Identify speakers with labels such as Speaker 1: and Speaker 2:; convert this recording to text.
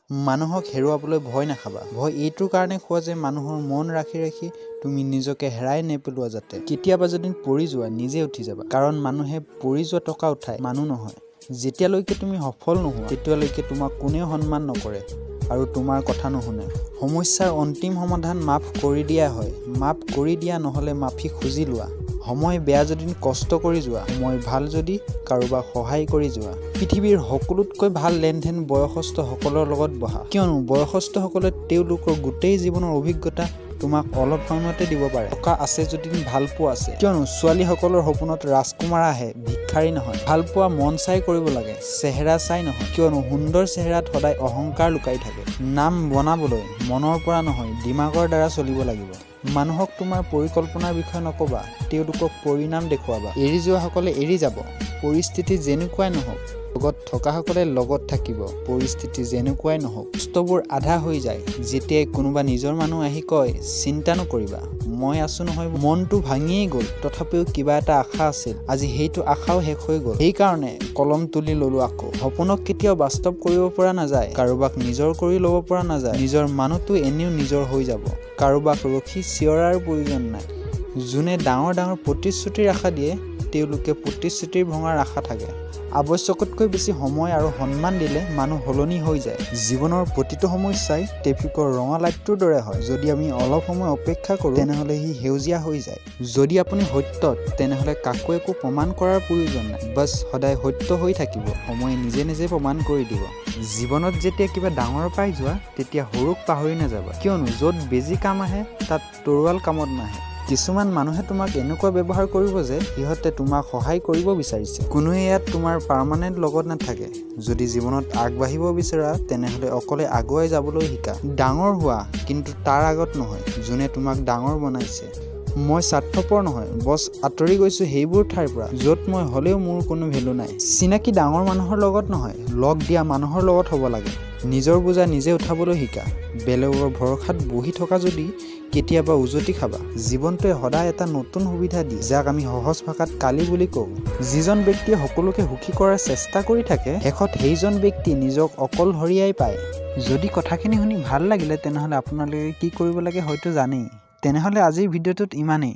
Speaker 1: মানুহক হেৰুৱাবলৈ ভয় নাখাবা। ভয় এইটোৰ কাৰণে খোৱা যে মানুহৰ মন ৰাখি ৰাখি তুমি নিজকে হেৰাই নেপেলোৱা যাতে। কেতিয়াবা যদি পৰি যোৱা নিজে উঠি যাবা, কাৰণ মানুহে পৰি যোৱা টকা উঠায়, মানুহ নহয়। যেতিয়ালৈকে তুমি সফল নোহোৱা তেতিয়ালৈকে তোমাক কোনেও সন্মান নকৰে আৰু তোমাৰ কথা নুশুনে। সমস্যাৰ অন্তিম সমাধান মাফ কৰি দিয়া হয়। মাফ কৰি দিয়া নহ'লে মাফি খুজি লোৱা। সময় বেয়া যদি কষ্ট কৰি যোৱা, সময় ভাল যদি কাৰোবাক সহায় কৰি যোৱা। পৃথিৱীৰ সকলোতকৈ ভাল লেনদেন বয়সস্থসকলৰ লগত বহা, কিয়নো বয়সস্থসকলে তেওঁলোকৰ গোটেই জীৱনৰ অভিজ্ঞতা তোমাক অলপ সময়তে দিব পাৰে। টকা আছে যদি ভালপোৱা আছে, কিয়নো ছোৱালীসকলৰ সপোনত ৰাজকুমাৰ আহে, ভিক্ষাৰী নহয়। ভালপোৱা মন চাই কৰিব লাগে, চেহেৰা চাই নহয়, কিয়নো সুন্দৰ চেহেৰাত সদায় অহংকাৰ লুকাই থাকে। নাম বনাবলৈ মনৰ পৰা নহয়, দিমাগৰ দ্বাৰা চলিব লাগিব। মানুহক তোমাৰ পৰিকল্পনাৰ বিষয়ে নকবা, তেওঁলোকক পৰিণাম দেখুৱাবা। এৰি যোৱাসকলে এৰি যাব, পৰিস্থিতি যেনেকুৱাই নহওক। লগত থকাসকলে লগত থাকিব, পৰিস্থিতি যেনেকুৱাই নহওক। কষ্টবোৰ আধা হৈ যায় যেতিয়াই কোনোবা নিজৰ মানুহ আহি কয়, চিন্তা নকৰিবা, মই আছো নহয়। মনটো ভাঙিয়েই গ'ল, তথাপিও কিবা এটা আশা আছিল। আজি সেইটো আশাও শেষ হৈ গ'ল। সেইকাৰণে কলম তুলি ললো আকৌ। সপোনক কেতিয়াও বাস্তৱ কৰিব পৰা নাযায়, কাৰোবাক নিজৰ কৰি ল'ব পৰা নাযায়। নিজৰ মানুহটো এনেও নিজৰ হৈ যাব, কাৰোবাক ৰখি চিঞৰাৰ প্ৰয়োজন নাই। যোনে ডাঙৰ ডাঙৰ প্ৰতিশ্ৰুতিৰ আশা দিয়ে, তেওঁলোকে প্ৰতিশ্ৰুতিৰ ভঙাৰ আশা থাকে। আৱশ্যকতকৈ বেছি সময় আৰু সন্মান দিলে মানুহ সলনি হৈ যায়। জীৱনৰ প্ৰতিটো সমস্যাই ট্ৰেফিকৰ ৰঙা লাইটটোৰ দৰে হয়। যদি আমি অলপ সময় অপেক্ষা কৰোঁ তেনেহ'লে সি সেউজীয়া হৈ যায়। যদি আপুনি সত্যত, তেনেহ'লে কাকো একো প্ৰমাণ কৰাৰ প্ৰয়োজন নাই। বাছ সদায় সত্য হৈ থাকিব, সময়ে নিজে নিজে প্ৰমাণ কৰি দিব। জীৱনত যেতিয়া কিবা ডাঙৰ পাই যোৱা তেতিয়া সৰুক পাহৰি নাযাবা, কিয়নো য'ত বেজি কাম আহে তাত তৰোৱাল কামত নাহে। কিছুমান মানুহে তোমাক এনেকুৱা ব্যৱহাৰ কৰিব যে সিহঁতে তোমাক সহায় কৰিব বিচাৰিছে। কোনোৱে ইয়াত তোমাৰ পাৰ্মানেণ্ট লগত নাথাকে। যদি জীৱনত আগবাঢ়িব বিচৰা তেনেহ'লে অকলে আগুৱাই যাবলৈ শিকা। ডাঙৰ হোৱা, কিন্তু তাৰ আগত নহয় যোনে তোমাক ডাঙৰ বনাইছে। মই স্বাৰ্থপৰ নহয়, বছ আঁতৰি গৈছোঁ সেইবোৰ ঠাইৰ পৰা য'ত মই হ'লেও মোৰ কোনো ভেলু নাই। চিনাকি ডাঙৰ মানুহৰ লগত নহয়, লগ দিয়া মানুহৰ লগত হ'ব লাগে। নিজৰ বোজা নিজে উঠাবলৈ শিকা। বেলেগৰ ভৰসাত বহি থকা যদি কেতিয়াবা উজতি খাবা। জীৱনটোৱে সদায় এটা নতুন সুবিধা দিয়ে, যাক আমি সহজ ভাষাত কালি বুলি কওঁ। যিজন ব্যক্তিয়ে সকলোকে সুখী কৰাৰ চেষ্টা কৰি থাকে, শেষত সেইজন ব্যক্তি নিজক অকলশৰীয়াই পায়। যদি কথাখিনি শুনি ভাল লাগিলে তেনেহ'লে আপোনালোকে কি কৰিব লাগে হয়তো জানেই। তেনেহ'লে আজিৰ ভিডিঅ'টোত ইমানেই।